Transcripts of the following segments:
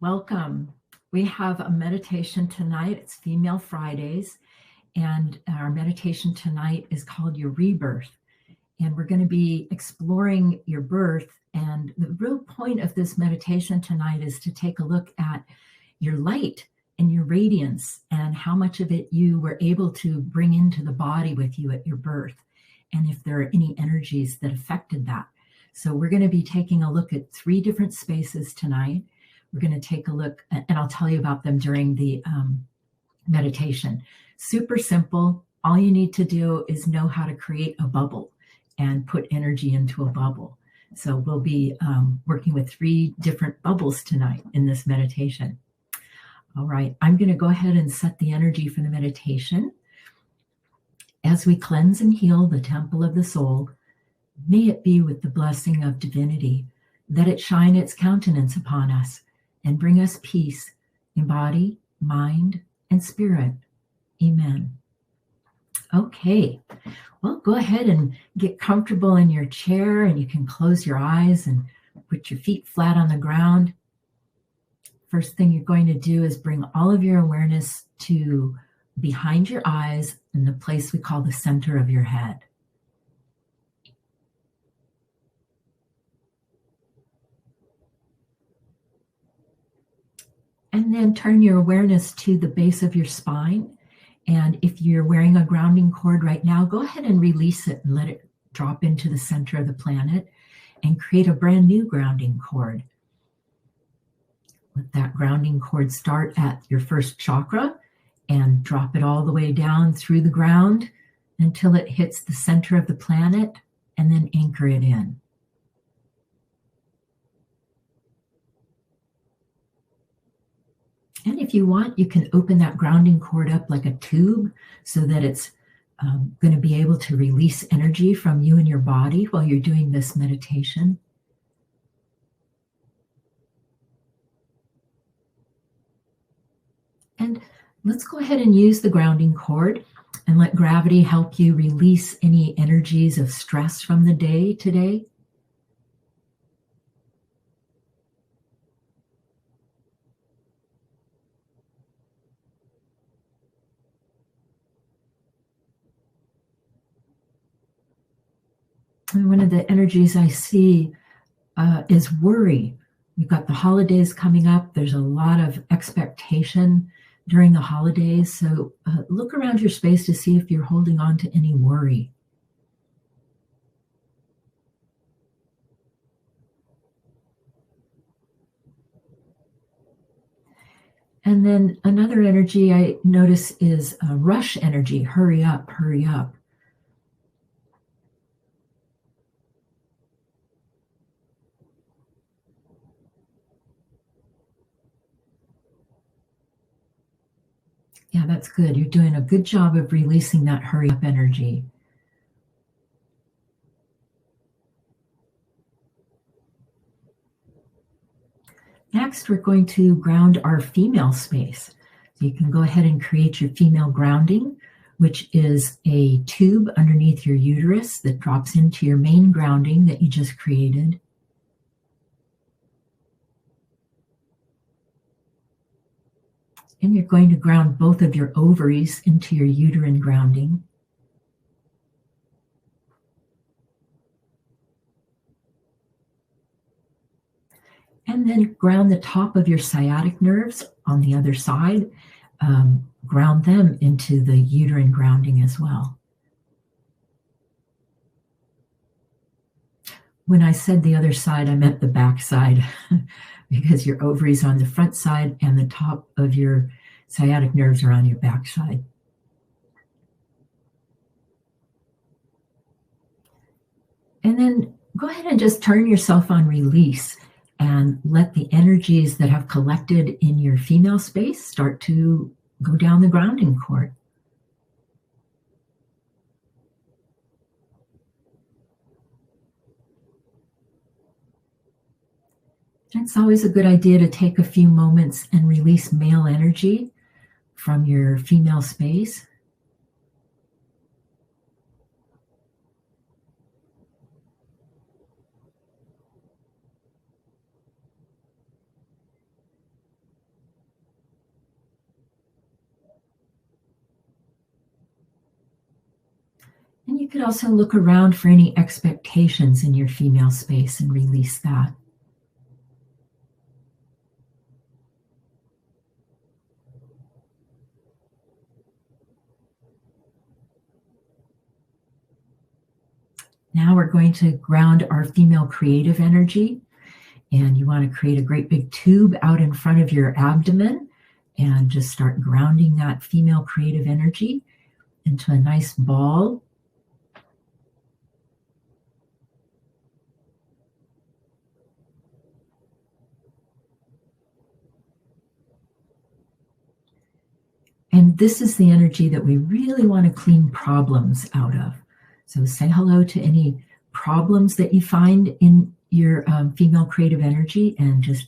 Welcome. We have a meditation tonight. It's Female Fridays, and our meditation tonight is called your Rebirth. And we're going to be exploring your birth. And the real point of this meditation tonight is to take a look at your light and your radiance and how much of it you were able to bring into the body with you at your birth, and if there are any energies that affected that. So we're going to be taking a look at 3 different spaces tonight. We're going to take a look, and I'll tell you about them during the meditation. Super simple. All you need to do is know how to create a bubble and put energy into a bubble. So we'll be working with 3 different bubbles tonight in this meditation. All right, I'm going to go ahead and set the energy for the meditation. As we cleanse and heal the temple of the soul, may it be with the blessing of divinity, that it shine its countenance upon us and bring us peace in body, mind, and spirit. Amen. Okay, well, go ahead and get comfortable in your chair, and you can close your eyes and put your feet flat on the ground. First thing you're going to do is bring all of your awareness to behind your eyes in the place we call the center of your head. And then turn your awareness to the base of your spine. And if you're wearing a grounding cord right now, go ahead and release it and let it drop into the center of the planet and create a brand new grounding cord. Let that grounding cord start at your first chakra and drop it all the way down through the ground until it hits the center of the planet, and then anchor it in. And if you want, you can open that grounding cord up like a tube so that it's going to be able to release energy from you and your body while you're doing this meditation. And let's go ahead and use the grounding cord and let gravity help you release any energies of stress from the day today. And one of the energies I see is worry. You've got the holidays coming up. There's a lot of expectation during the holidays. So look around your space to see if you're holding on to any worry. And then another energy I notice is rush energy. Hurry up, hurry up. Yeah, that's good. You're doing a good job of releasing that hurry up energy. Next, we're going to ground our female space. So you can go ahead and create your female grounding, which is a tube underneath your uterus that drops into your main grounding that you just created. And you're going to ground both of your ovaries into your uterine grounding. And then ground the top of your sciatic nerves on the other side. Ground them into the uterine grounding as well. When I said the other side, I meant the back side because your ovaries are on the front side and the top of your sciatic nerves are on your back side. And then go ahead and just turn yourself on release and let the energies that have collected in your female space start to go down the grounding cord. It's always a good idea to take a few moments and release male energy from your female space. could also look around for any expectations in your female space and release that. Now we're going to ground our female creative energy, and you want to create a great big tube out in front of your abdomen and just start grounding that female creative energy into a nice ball. And this is the energy that we really want to clean problems out of. So say hello to any problems that you find in your female creative energy and just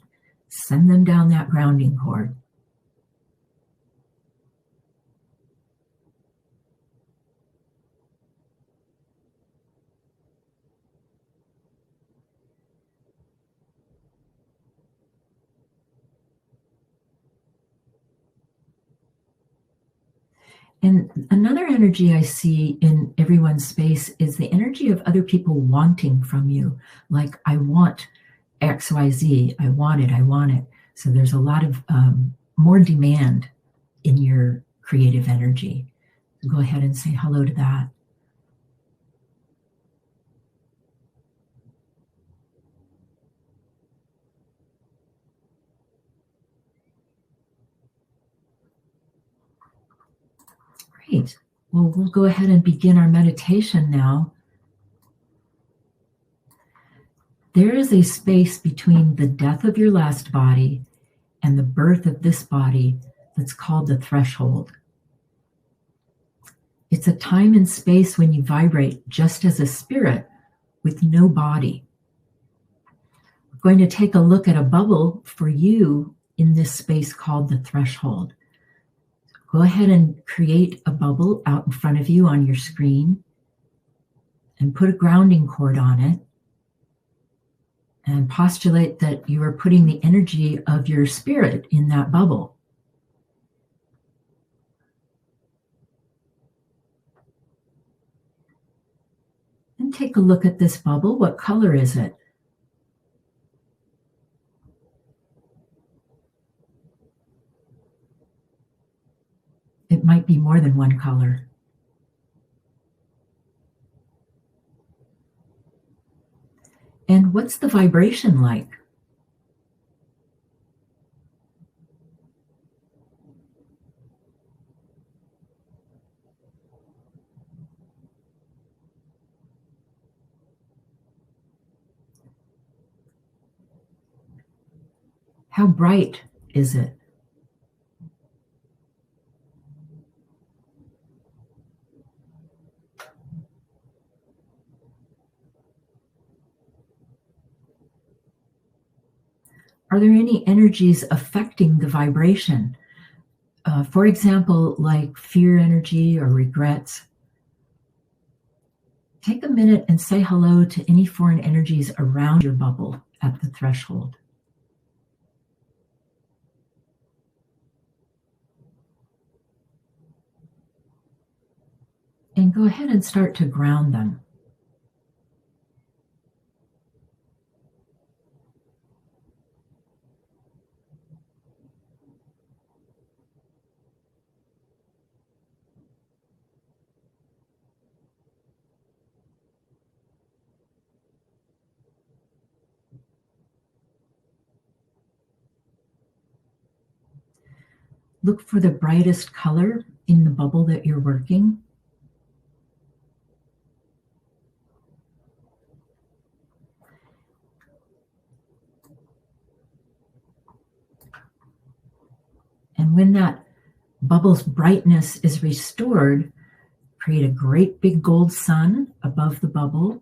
send them down that grounding cord. And another energy I see in everyone's space is the energy of other people wanting from you. Like, I want XYZ, I want it, I want it. So there's a lot of more demand in your creative energy. So go ahead and say hello to that. Great. Well, we'll go ahead and begin our meditation now. There is a space between the death of your last body and the birth of this body that's called the threshold. It's a time and space when you vibrate just as a spirit with no body. We're going to take a look at a bubble for you in this space called the threshold. Go ahead and create a bubble out in front of you on your screen and put a grounding cord on it and postulate that you are putting the energy of your spirit in that bubble. And take a look at this bubble. What color is it? It might be more than one color. And what's the vibration like? How bright is it? Are there any energies affecting the vibration? For example, like fear energy or regrets. Take a minute and say hello to any foreign energies around your bubble at the threshold. And go ahead and start to ground them. Look for the brightest color in the bubble that you're working. And when that bubble's brightness is restored, create a great big gold sun above the bubble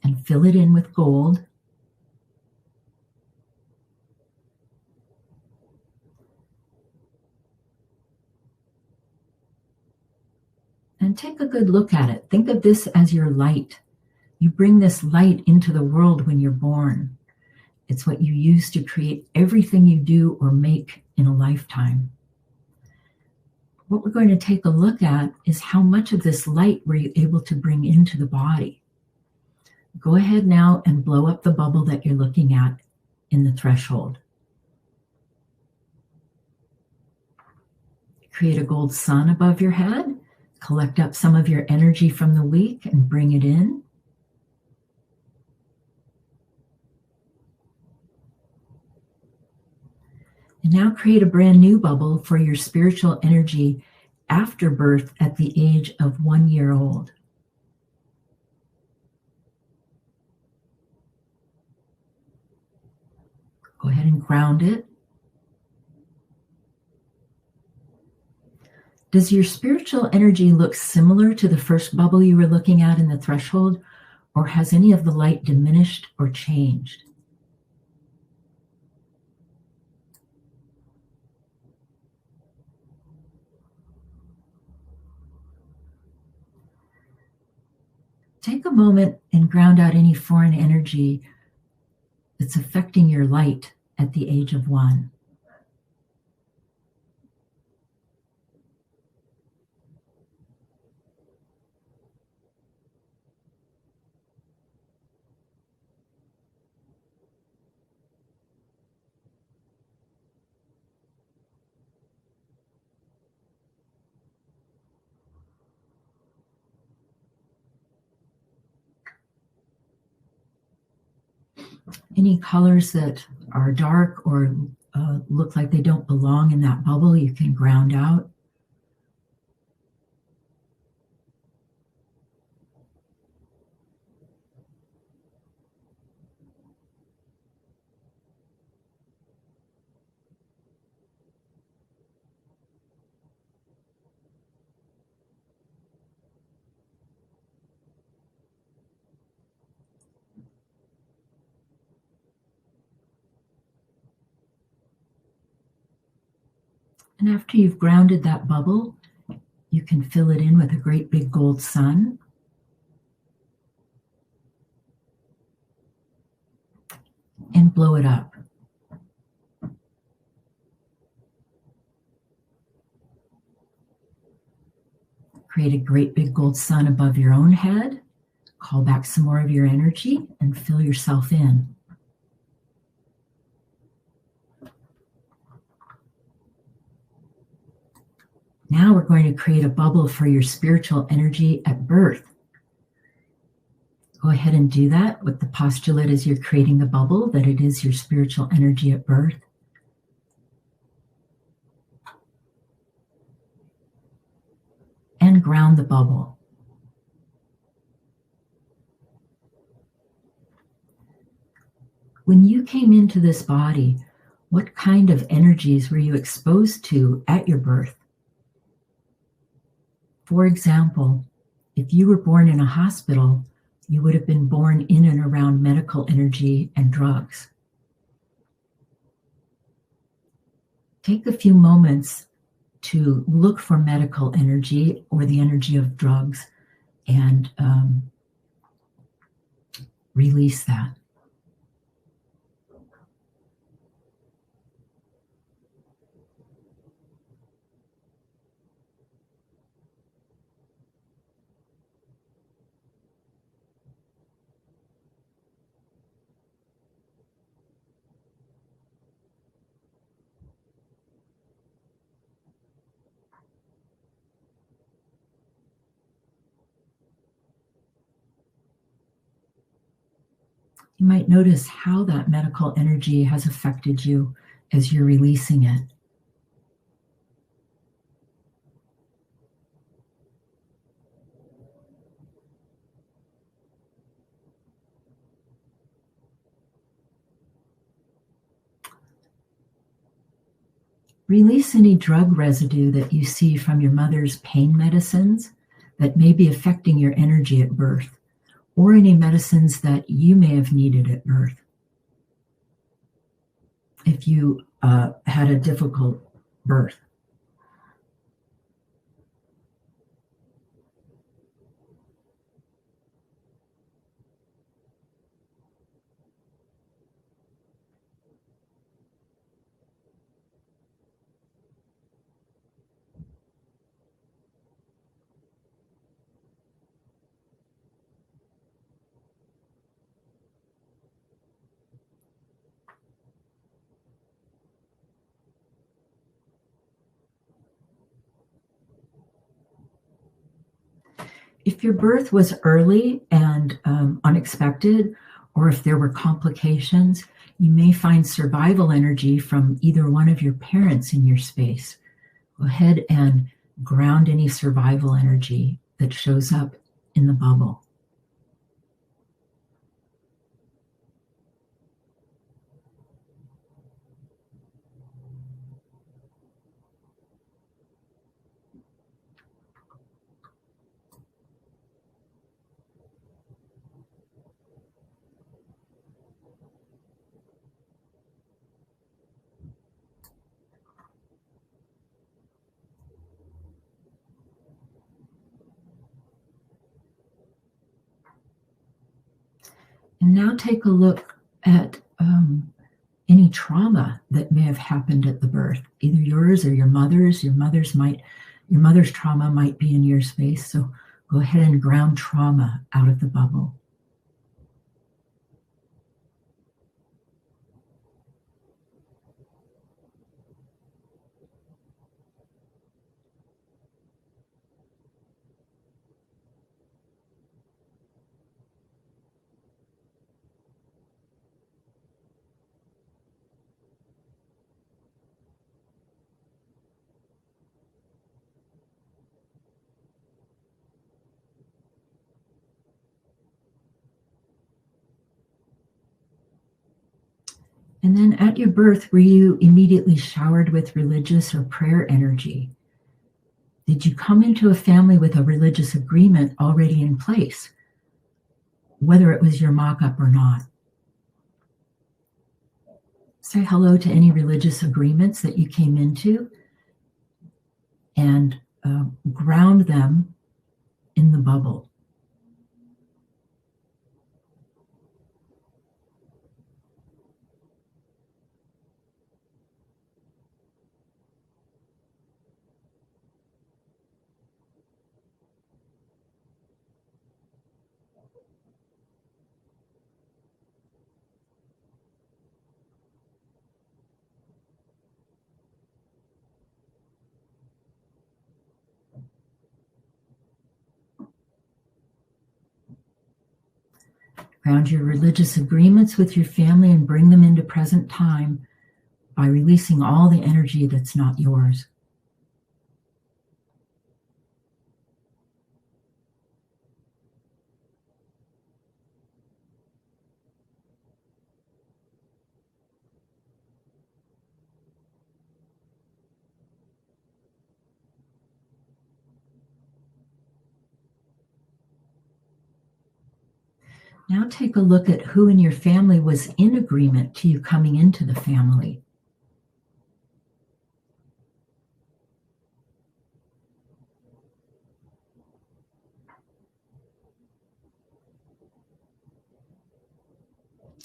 and fill it in with gold. And take a good look at it. Think of this as your light. You bring this light into the world when you're born. It's what you use to create everything you do or make in a lifetime. what we're going to take a look at is how much of this light were you able to bring into the body. Go ahead now and blow up the bubble that you're looking at in the threshold. Create a gold sun above your head. Collect up some of your energy from the week and bring it in. And now create a brand new bubble for your spiritual energy after birth at the age of 1 year old. Go ahead and ground it. Does your spiritual energy look similar to the first bubble you were looking at in the threshold, or has any of the light diminished or changed? Take a moment and ground out any foreign energy that's affecting your light at the age of 1. Any colors that are dark or look like they don't belong in that bubble, you can ground out. And after you've grounded that bubble, you can fill it in with a great big gold sun. And blow it up. Create a great big gold sun above your own head. Call back some more of your energy and fill yourself in. Now we're going to create a bubble for your spiritual energy at birth. Go ahead and do that with the postulate as you're creating the bubble, that it is your spiritual energy at birth. And ground the bubble. When you came into this body, what kind of energies were you exposed to at your birth? For example, if you were born in a hospital, you would have been born in and around medical energy and drugs. Take a few moments to look for medical energy or the energy of drugs and release that. You might notice how that medical energy has affected you as you're releasing it. Release any drug residue that you see from your mother's pain medicines that may be affecting your energy at birth, or any medicines that you may have needed at birth if you had a difficult birth. If your birth was early and unexpected, or if there were complications, you may find survival energy from either one of your parents in your space. Go ahead and ground any survival energy that shows up in the bubble. And now take a look at any trauma that may have happened at the birth, either yours or your mother's. Your mother's trauma might be in your space. So go ahead and ground trauma out of the bubble. And then at your birth, were you immediately showered with religious or prayer energy? Did you come into a family with a religious agreement already in place, whether it was your mock-up or not? Say hello to any religious agreements that you came into and ground them in the bubble. Ground your religious agreements with your family and bring them into present time by releasing all the energy that's not yours. Now take a look at who in your family was in agreement to you coming into the family.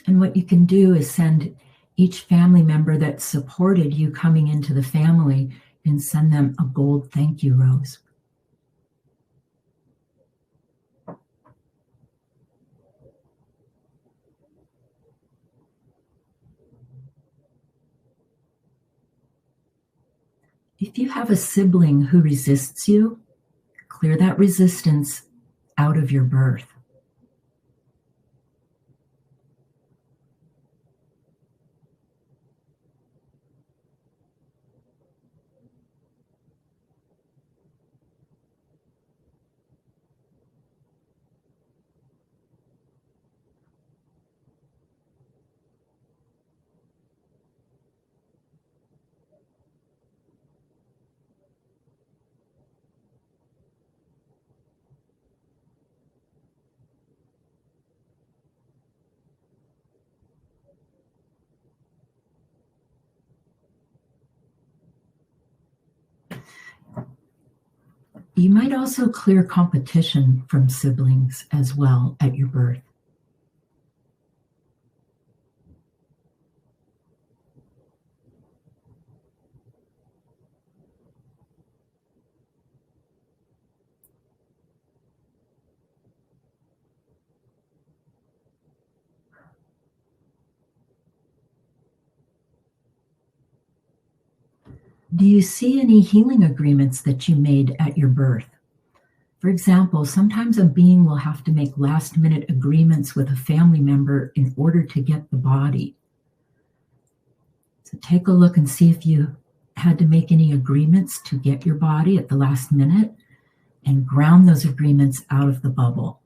And what you can do is send each family member that supported you coming into the family and send them a gold thank you rose. If you have a sibling who resists you, clear that resistance out of your birth. You might also clear competition from siblings as well at your birth. Do you see any healing agreements that you made at your birth? For example, sometimes a being will have to make last-minute agreements with a family member in order to get the body. So take a look and see if you had to make any agreements to get your body at the last minute, and ground those agreements out of the bubble.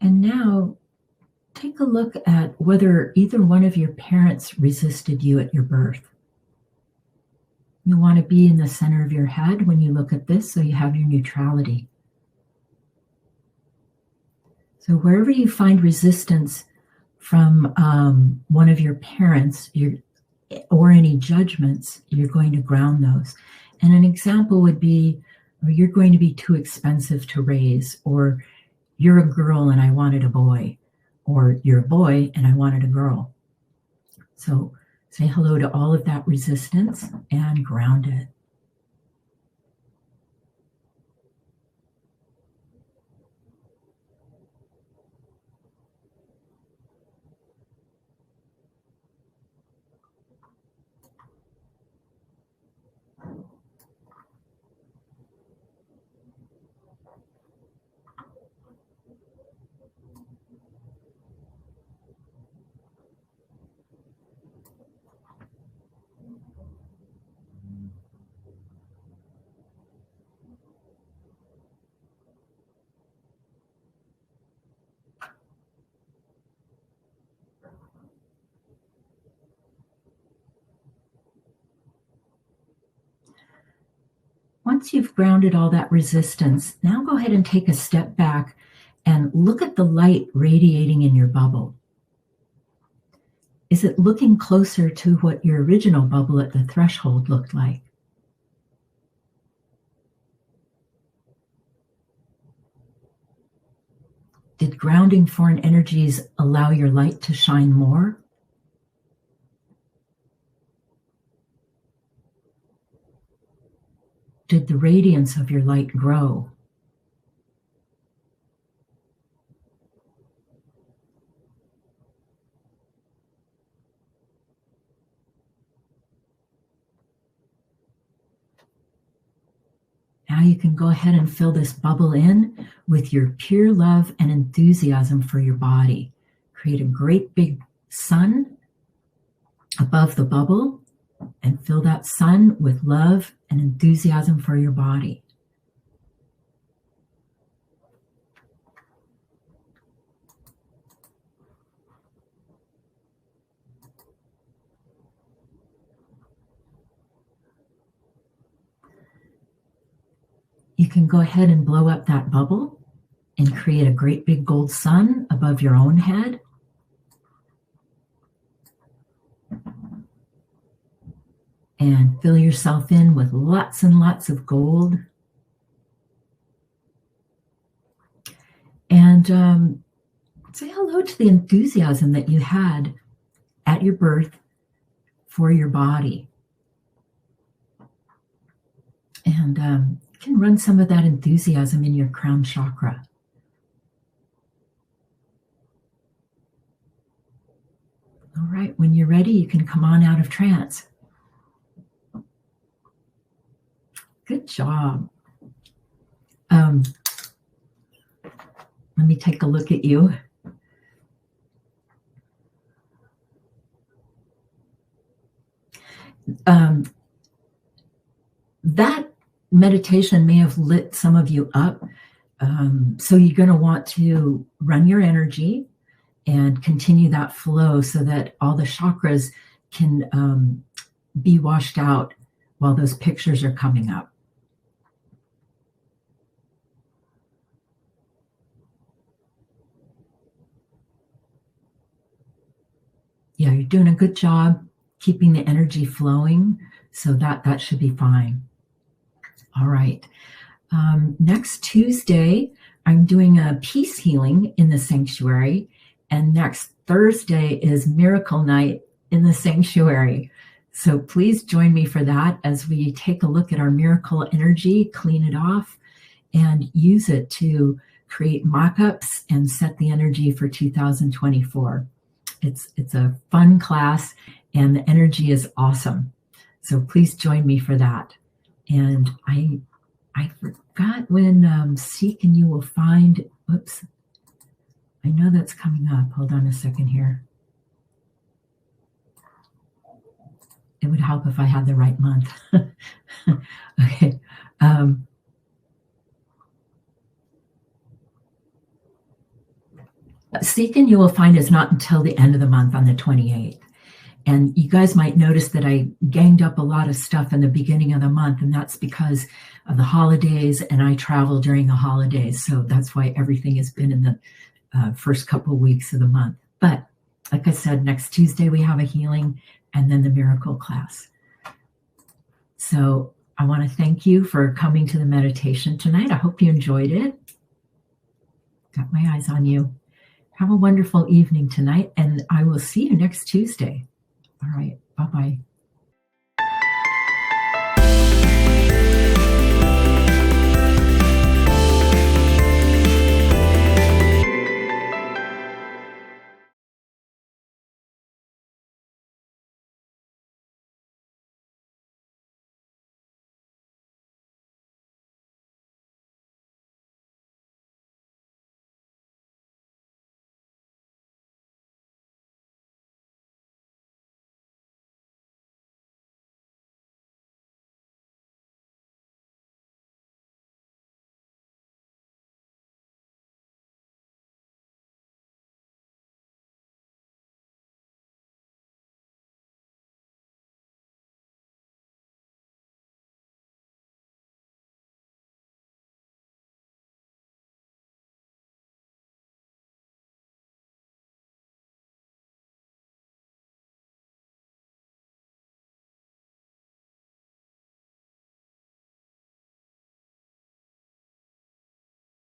And now take a look at whether either one of your parents resisted you at your birth. You want to be in the center of your head when you look at this, so you have your neutrality. So wherever you find resistance from one of your parents or any judgments, you're going to ground those. And an example would be, you're going to be too expensive to raise, or you're a girl and I wanted a boy, or you're a boy and I wanted a girl. So say hello to all of that resistance and ground it. Once you've grounded all that resistance, now go ahead and take a step back and look at the light radiating in your bubble. Is it looking closer to what your original bubble at the threshold looked like? Did grounding foreign energies allow your light to shine more? Did the radiance of your light grow? Now you can go ahead and fill this bubble in with your pure love and enthusiasm for your body. Create a great big sun above the bubble and fill that sun with love and enthusiasm for your body. You can go ahead and blow up that bubble and create a great big gold sun above your own head. And fill yourself in with lots and lots of gold. And say hello to the enthusiasm that you had at your birth for your body. And you can run some of that enthusiasm in your crown chakra. All right, when you're ready, you can come on out of trance. Good job. Let me take a look at you. That meditation may have lit some of you up. So you're going to want to run your energy and continue that flow so that all the chakras can be washed out while those pictures are coming up. Yeah, you're doing a good job. keeping the energy flowing. So that should be fine. All right. Next Tuesday, I'm doing a peace healing in the sanctuary. And next Thursday is Miracle Night in the sanctuary. So please join me for that as we take a look at our miracle energy, clean it off, and use it to create mock-ups and set the energy for 2024. It's a fun class, and the energy is awesome. So please join me for that. And I forgot when Seek and You Will Find. Whoops. I know that's coming up. Hold on a second here. It would help if I had the right month. Okay. Seek and You Will Find is not until the end of the month on the 28th. And you guys might notice that I ganged up a lot of stuff in the beginning of the month, and that's because of the holidays, and I travel during the holidays. So that's why everything has been in the first couple of weeks of the month. But like I said, next Tuesday we have a healing and then the miracle class. So I want to thank you for coming to the meditation tonight. I hope you enjoyed it. Got my eyes on you. Have a wonderful evening tonight, and I will see you next Tuesday. All right. Bye-bye.